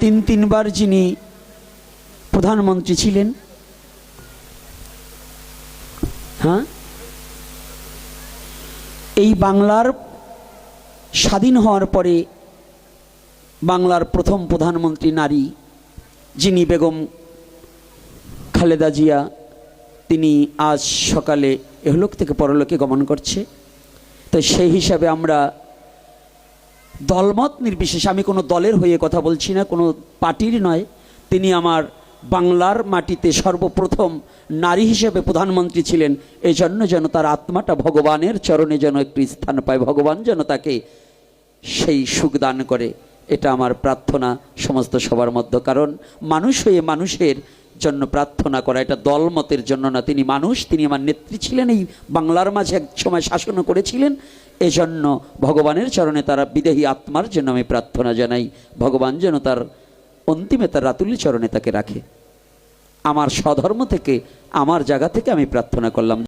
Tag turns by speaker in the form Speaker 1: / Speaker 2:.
Speaker 1: তিনবার যিনি প্রধানমন্ত্রী ছিলেন, হ্যাঁ, এই বাংলার স্বাধীন হওয়ার পরে বাংলার প্রথম প্রধানমন্ত্রী নারী যিনি বেগম খালেদা জিয়া, তিনি আজ সকালে এহলোক থেকে পরলোকে গমন করছে। তো সেই হিসাবে আমরা দলমত নির্বিশেষে, আমি কোনো দলের হয়ে কথা বলছি না, কোনো পার্টির নয়, তিনি আমার বাংলার মাটিতে সর্বপ্রথম নারী হিসেবে প্রধানমন্ত্রী ছিলেন। এই জন্য যেন তার আত্মাটা ভগবানের চরণে যেন একটু স্থান পায়, ভগবান যেন তাকে সেই সুখ দান করে, এটা আমার প্রার্থনা সমস্ত সবার মধ্যে। কারণ মানুষ হয়ে মানুষের জন্য প্রার্থনা করা, এটা দলমতের জন্য না। তিনি মানুষ, তিনি আমার নেত্রী ছিলেন, এই বাংলার মাঝে এক সময় শাসনও করেছিলেন। এজন্য ভগবানের চরণে তার বিদেহী আত্মার জন্য আমি প্রার্থনা জানাই, ভগবান যেন তার অন্তিমে তার রাতুল চরণে তাকে রাখে। আমার স্বধর্ম থেকে, আমার জায়গা থেকে আমি প্রার্থনা করলাম।